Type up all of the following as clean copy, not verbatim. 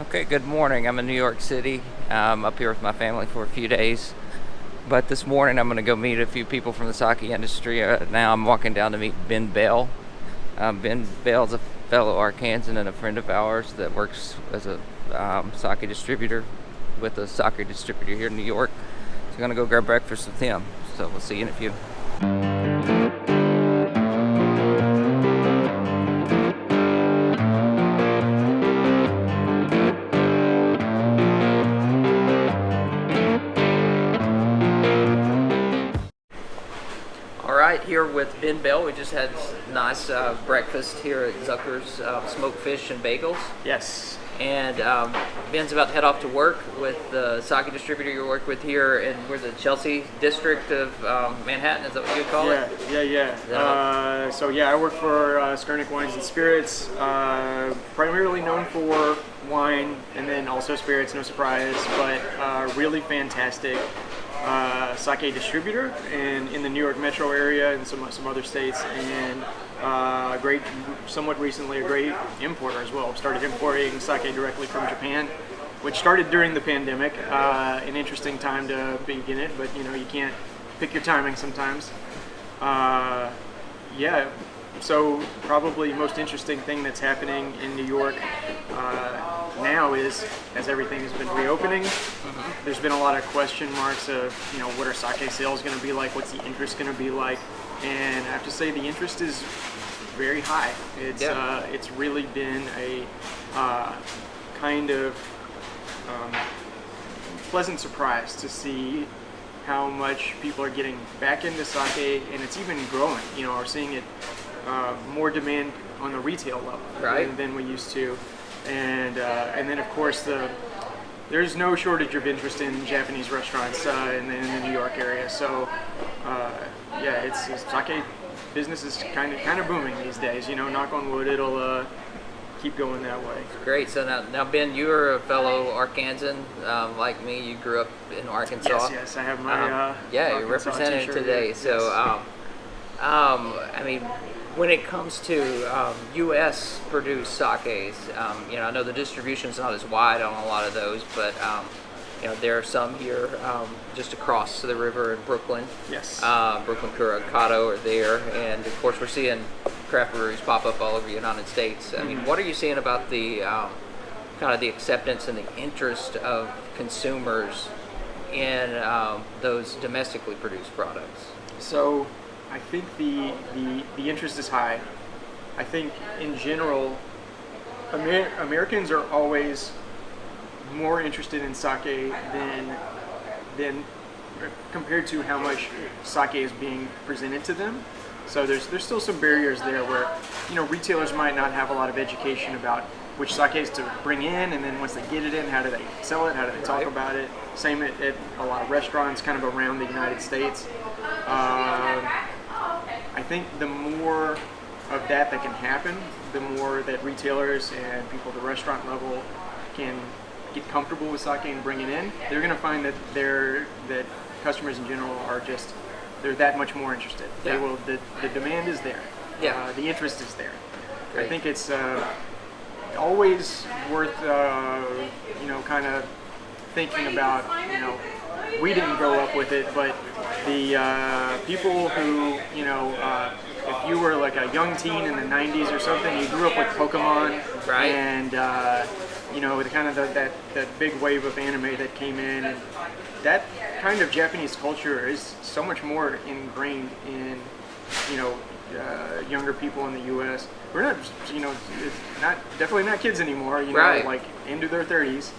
Okay, good morning. I'm in New York City. I'm up here with my family for a few days. But this morning I'm going to go meet a few people from the sake industry. Now I'm walking down to meet Ben Bell. Ben Bell's a fellow Arkansan and a friend of ours that works as a sake distributor with a sake distributor here in New York. So I'm going to go grab breakfast with him. So we'll see you in a few. All right, here with Ben Bell. We just had nice breakfast here at Zucker's Smoked Fish and Bagels. Yes. And Ben's about to head off to work with the sake distributor you work with here in where the Chelsea district of Manhattan. Is that what you would call it? Yeah. I work for Skurnik Wines and Spirits, primarily known for wine and then also spirits, no surprise, but really fantastic sake distributor in the New York metro area and some other states, and somewhat recently a great importer as well. Started importing sake directly from Japan, which started during the pandemic. An interesting time to begin it, but you can't pick your timing sometimes. So probably most interesting thing that's happening in New York now is, as everything has been reopening, there's been a lot of question marks of, what are sake sales going to be like? What's the interest going to be like? And I have to say the interest is very high. It's really been a kind of pleasant surprise to see how much people are getting back into sake, and it's even growing. We're seeing it more demand on the retail level than we used to, and then of course there's no shortage of interest in Japanese restaurants in the New York area. So it's sake business is kind of booming these days. Knock on wood, it'll keep going that way. Great. So now Ben, you're a fellow Arkansan like me. You grew up in Arkansas. Yes, I have my you're representing t-shirt today. here. So I mean, when it comes to U.S. produced sakes, I know the distribution's not as wide on a lot of those, but there are some here just across the river in Brooklyn. Yes. Brooklyn Carreau are there, and of course we're seeing craft breweries pop up all over the United States. I mean, what are you seeing about the kind of the acceptance and the interest of consumers in those domestically produced products? So I think the interest is high. I think in general, Americans are always more interested in sake than compared to how much sake is being presented to them. So there's still some barriers there where retailers might not have a lot of education about which sakes to bring in, and then once they get it in, how do they sell it, how do they talk about it. Same at a lot of restaurants kind of around the United States. I think the more of that can happen, the more that retailers and people at the restaurant level can get comfortable with sake and bring it in. They're going to find that that customers in general are they're that much more interested. Yeah. They will. The demand is there. Yeah. The interest is there. Great. I think it's always worth kind of thinking about. We didn't grow up with it, but the people who if you were like a young teen in the 90s or something, you grew up with Pokemon, Right. and the kind of that big wave of anime that came in, and that kind of Japanese culture is so much more ingrained in younger people in the U.S. We're not, it's definitely not kids anymore. Right. Like into their 30s,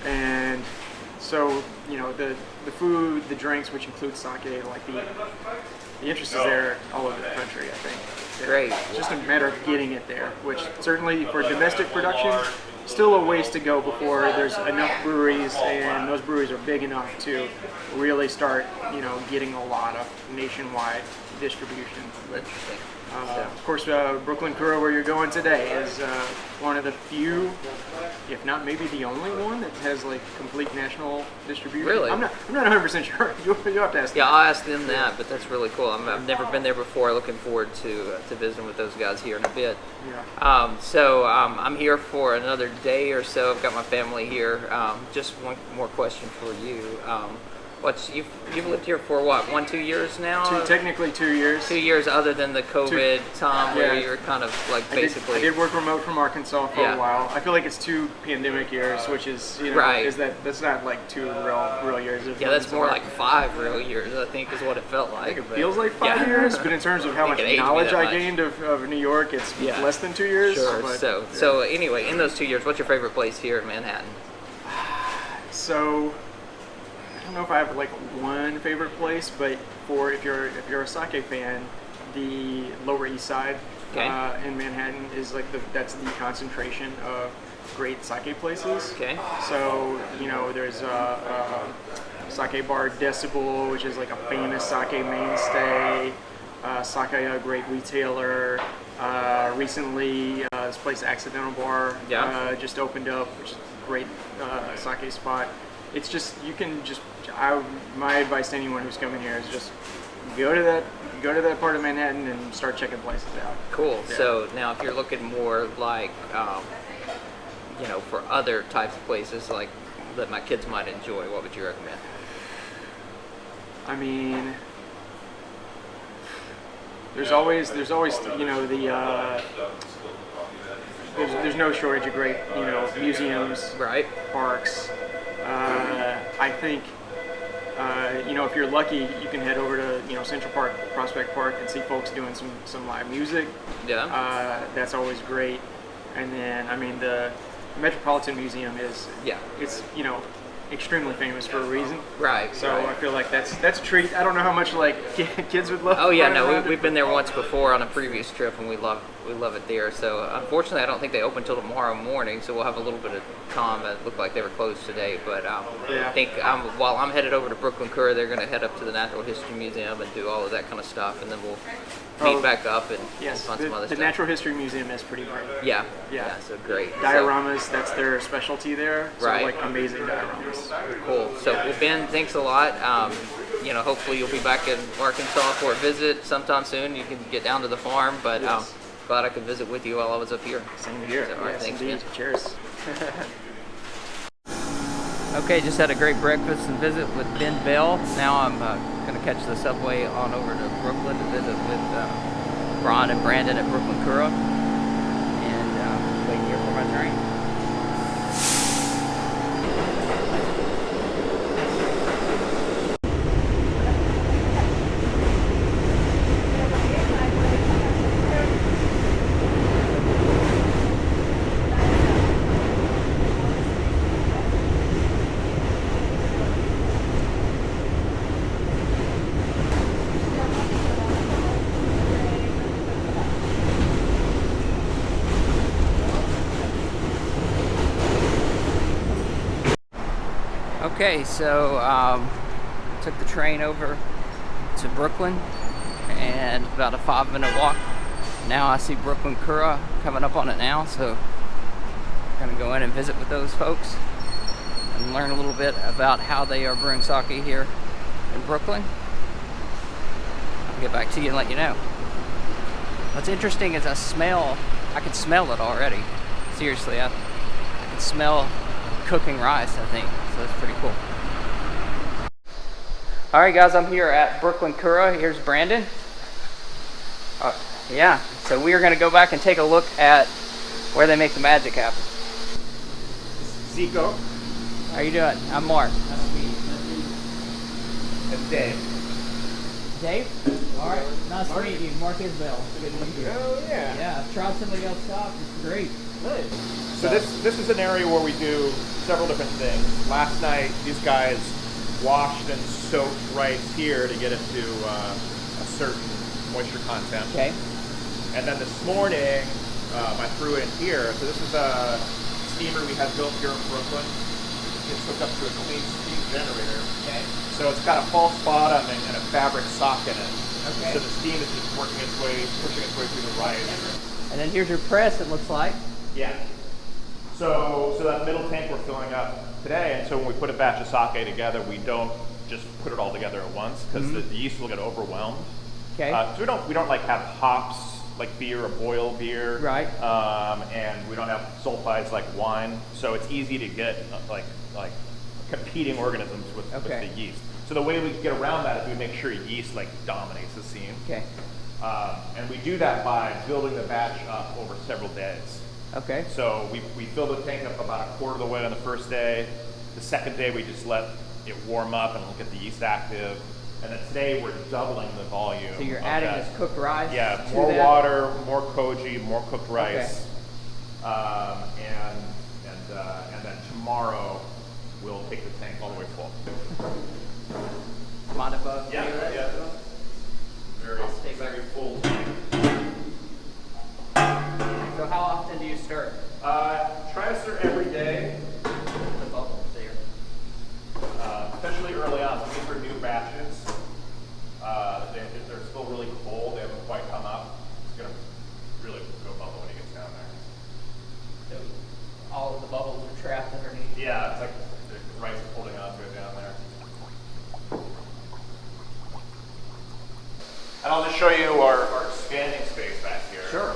and so the food, the drinks, which include sake, like the interest is there all over the country, I think. Great. It's just a matter of getting it there, which certainly for domestic production, still a ways to go before there's enough breweries, and those breweries are big enough to really start, getting a lot of nationwide distribution. Interesting. Of course, Brooklyn Carreau, where you're going today, is one of the few, if not maybe the only one, that has like complete national distribution. Really? I'm not 100% sure. You have to ask. Yeah, them. I'll ask them that, but that's really cool. I've never been there before. Looking forward to visiting with those guys here in a bit. Yeah. So I'm here for another day or so. I've got my family here. Just one more question for you. You've lived here for what, 1-2 years now? Technically 2 years. 2 years, other than the COVID time where you were kind of like basically. I did work remote from Arkansas for a while. I feel like it's 2 pandemic years, which is that's not like 2 real years. That's more like 5 real years, I think, is what it felt like. I think it feels like 5 years, but in terms of how much knowledge I gained of New York, it's less than 2 years. Sure. But, so anyway, in those 2 years, what's your favorite place here in Manhattan? So I don't know if I have like one favorite place, but if you're a sake fan, the Lower East Side in Manhattan is like that's the concentration of great sake places. Okay. So there's sake bar Decibel, which is like a famous sake mainstay. Sake, a great retailer. Recently, this place Accidental Bar just opened up, which is a great sake spot. It's just my advice to anyone who's coming here is just go to that part of Manhattan and start checking places out. Cool. Yeah. So now, if you're looking more like for other types of places like that my kids might enjoy, what would you recommend? I mean, there's always there's no shortage of great museums, parks. I think if you're lucky, you can head over to Central Park, Prospect Park, and see folks doing some live music. Yeah. That's always great. And then the Metropolitan Museum is it's extremely famous for a reason. Right. So I feel like that's a treat. I don't know how much like kids would love. Oh yeah, no, we've been there once before on a previous trip, and we love it there. So unfortunately, I don't think they open till tomorrow morning, so we'll have a little bit of time. It looked like they were closed today, but I think while I'm headed over to Brooklyn Carreau, they're going to head up to the Natural History Museum and do all of that kind of stuff, and then we'll meet back up and find some other stuff. The Natural History Museum is pretty great. Yeah. So great. Dioramas, that's their specialty there. So like amazing dioramas. Cool. So well, Ben, thanks a lot. Hopefully you'll be back in Arkansas for a visit sometime soon. You can get down to the farm, but glad I could visit with you while I was up here. Same here. So, all right, thanks, indeed. Ben. Cheers. Okay, just had a great breakfast and visit with Ben Bell. Now I'm going to catch the subway on over to Brooklyn to visit with Ron and Brandon at Brooklyn Carreau, and wait here for my train. Okay, so took the train over to Brooklyn, and about a 5-minute walk. Now I see Brooklyn Carreau coming up on it now, so I'm gonna go in and visit with those folks and learn a little bit about how they are brewing sake here in Brooklyn. I'll get back to you and let you know. What's interesting is I can smell it already. Seriously, I can smell cooking rice, I think. So that's pretty cool. All right, guys, I'm here at Brooklyn Carreau. Here's Brandon. So we are going to go back and take a look at where they make the magic happen. Zico. How you doing? I'm Mark. Nice to meet you. That's Dave. Dave? All right. Nice to meet you. Mark Isbell. Good to meet you. Oh, yeah. Yeah, I've tried somebody else's stock. It's great. Nice. So this is an area where we do several different things. Last night, these guys washed and soaked rice here to get it to a certain moisture content. Okay. And then this morning, I threw it in here. So this is a steamer we had built here in Brooklyn. It's hooked up to a clean steam generator. Okay. So it's got a false bottom and a fabric sock in it. Okay. So the steam is just working its way, pushing its way through the rice. And then here's your press, it looks like. Yeah. So that middle tank we're filling up today, and so when we put a batch of sake together, we don't just put it all together at once because the yeast will get overwhelmed. Okay. So we don't like have hops like beer or boiled beer. Right. And we don't have sulfides like wine, so it's easy to get like competing organisms with the yeast. So the way we get around that is we make sure yeast like dominates the scene. Okay. And we do that by building the batch up over several days. Okay. So we fill the tank up about a quarter of the way on the first day. The second day we just let it warm up and get the yeast active. And then today we're doubling the volume. So you're adding this cooked rice? Yeah, to more that? water, more koji, more cooked rice. Okay. And then tomorrow we'll take the tank all the way full. Mind if I do that? Yeah. Very full tank. So how often do you stir? Try to stir every day. The bubbles there. Especially early on, so for new batches, if they're still really cold, they haven't quite come up, it's going to really go bubble when it gets down there. So all of the bubbles are trapped underneath. Yeah, it's like the rice is holding on to it down there. And I'll just show you our expanding space back here. Sure.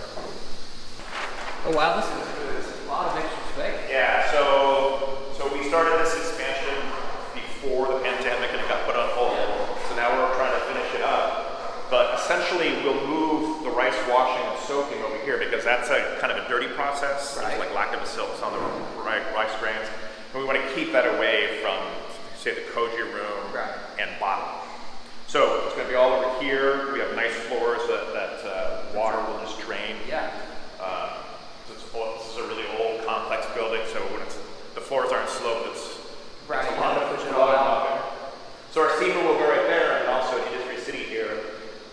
Oh wow, this is a lot of extra space. Yeah, so we started this expansion before the pandemic and it got put on hold. So now we're trying to finish it up. But essentially we'll move the rice washing and soaking over here because that's a kind of a dirty process. Right. There's like lactobacillus on the rice grains. And we want to keep that away from, say, the koji room and bottom. So it's going to be all over here. We have nice floors that water will just drain. Yeah. This is a really old, complex building, so when the floors aren't sloped, it's a lot of push it all out. So our steamer will go right there, and also in Industry City here,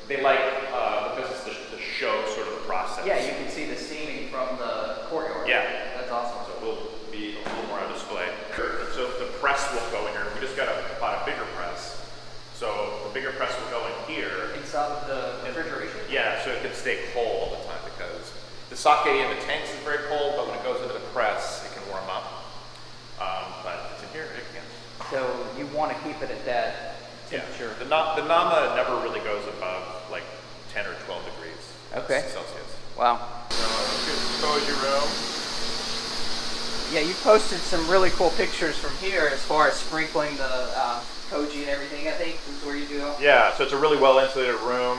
they like the business to show sort of the process. Yeah, you can see the steaming from the courtyard. Yeah. That's awesome. So we'll be a little more on display. So the press will go in here. We just got to buy a bigger press. So the bigger press will go in here. Inside of the refrigeration? Yeah, so it can stay cold all the time because the sake in the tanks is very cold, but when it goes into the press, it can warm up. But if it's in here, it can. So you want to keep it at that temperature? The nama never really goes above like 10 or 12 degrees Celsius. Wow. So here's the koji room. Yeah, you posted some really cool pictures from here as far as sprinkling the koji and everything, I think, is where you do it. Yeah, so it's a really well insulated room.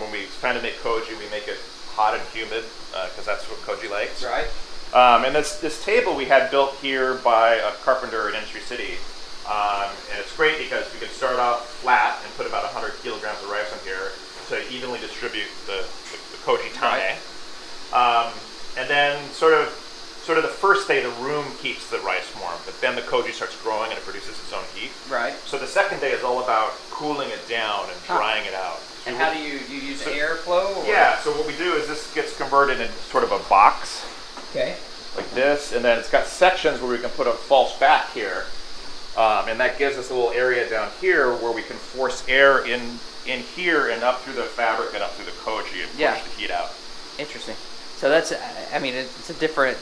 When we try to make koji, we make it hot and humid because that's what koji likes. Right. And this table we had built here by a carpenter in Industry City. And it's great because we can start off flat and put about 100 kilograms of rice on here to evenly distribute the koji tane. Right. And then sort of the first day the room keeps the rice warm, but then the koji starts growing and it produces its own heat. Right. So the second day is all about cooling it down and drying it out. And how do you use airflow? Or? Yeah, so what we do is this gets converted into sort of a box. Okay. Like this, and then it's got sections where we can put a false back here. And that gives us a little area down here where we can force air in here and up through the fabric and up through the koji and push the heat out. Interesting. So that's, I mean, it's a different,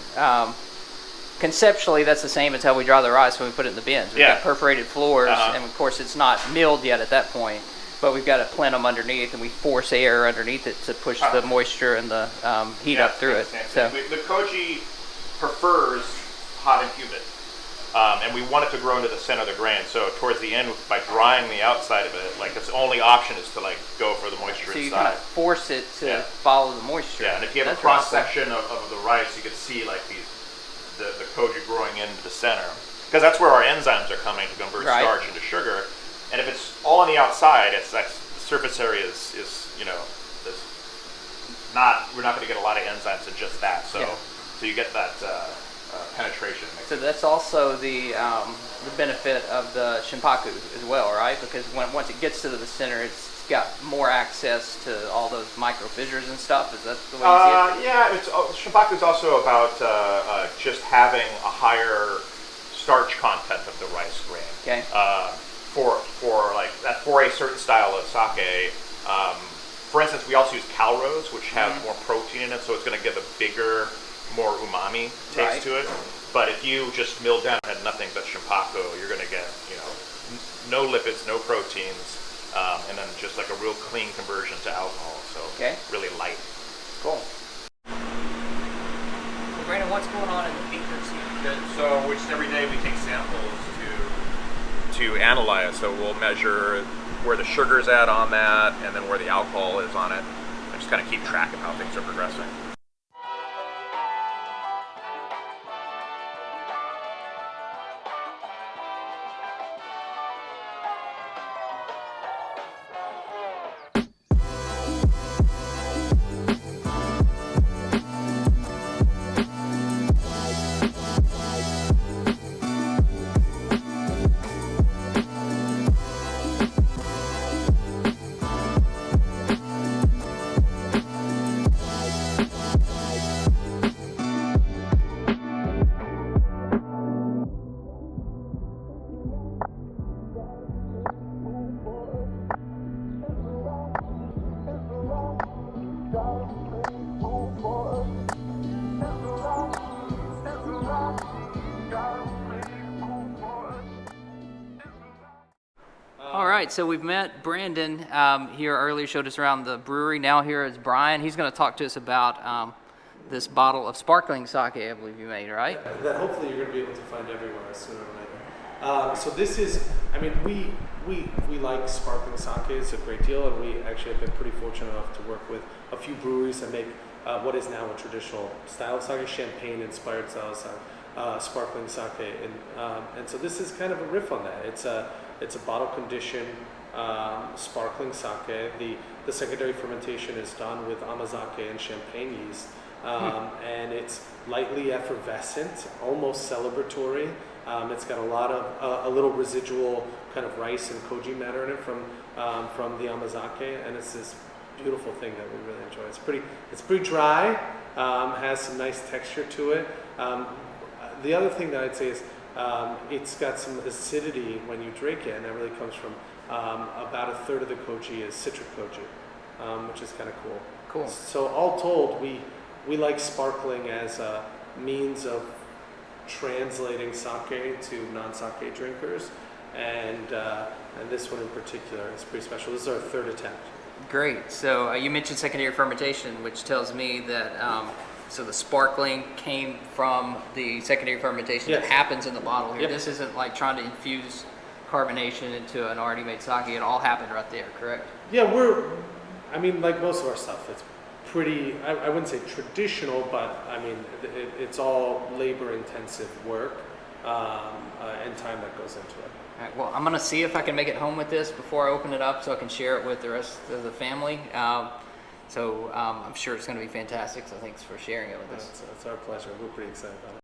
conceptually that's the same as how we dry the rice when we put it in the bins. We've got perforated floors, and of course it's not milled yet at that point, but we've got a plenum underneath and we force air underneath it to push the moisture and the heat up through it. So the koji prefers hot and humid. And we want it to grow into the center of the grain. So towards the end, by drying the outside of it, like its only option is to like go for the moisture so inside. you kind of force it to follow the moisture. Yeah, and if you have a cross section of the rice, you can see like the koji growing into the center, because that's where our enzymes are coming to convert starch into sugar. And if it's all on the outside, it's the surface area is we're not going to get a lot of enzymes in just that. So you get that. Penetration. So that's also the benefit of the shimpaku as well, right? Because once it gets to the center, it's got more access to all those micro fissures and stuff. Is that the way you see it? Yeah, shimpaku is also about just having a higher starch content of the rice grain. Okay. For a certain style of sake, For instance, we also use Calrose, which have more protein in it, so it's going to give a bigger, more umami taste to it. But if you just milled down and had nothing but Shimpaku, you're going to get, no lipids, no proteins, and then just like a real clean conversion to alcohol. So really light. Cool. So Brandon, what's going on in the beakers here? So just every day we take samples to analyze. So we'll measure where the sugar's at on that, and then where the alcohol is on it, and just kind of keep track of how things are progressing. All right, so we've met Brandon here earlier, showed us around the brewery. Now here is Brian. He's going to talk to us about this bottle of sparkling sake, I believe you made, right? Yeah, that hopefully you're going to be able to find everywhere sooner or later. So this is, we like sparkling sake a great deal, and we actually have been pretty fortunate enough to work with a few breweries that make what is now a traditional style of sake, champagne-inspired style of sake, sparkling sake, and so this is kind of a riff on that. It's a bottle conditioned sparkling sake. The secondary fermentation is done with amazake and champagne yeast, and it's lightly effervescent, almost celebratory. It's got a little residual kind of rice and koji matter in it from the amazake, and it's this beautiful thing that we really enjoy. It's pretty dry, has some nice texture to it. The other thing that I'd say is it's got some acidity when you drink it, and that really comes from about a third of the koji is citric koji, which is kind of cool. Cool. So all told, we like sparkling as a means of translating sake to non-sake drinkers, and this one in particular is pretty special. This is our third attempt. Great. So you mentioned secondary fermentation, which tells me that so the sparkling came from the secondary fermentation that happens in the bottle here. Yep. This isn't like trying to infuse carbonation into an already made sake. It all happened right there, correct? Yeah, like most of our stuff, it's pretty, I wouldn't say traditional, but it's all labor-intensive work and time that goes into it. All right, well, I'm going to see if I can make it home with this before I open it up so I can share it with the rest of the family. So I'm sure it's going to be fantastic, so thanks for sharing it with us. It's our pleasure. We're pretty excited about it.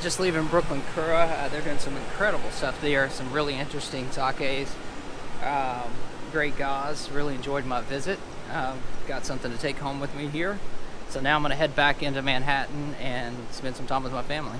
Just leaving Brooklyn Carreau, they're doing some incredible stuff there, some really interesting sakes, great guys. Really enjoyed my visit. Got something to take home with me here. So now I'm going to head back into Manhattan and spend some time with my family.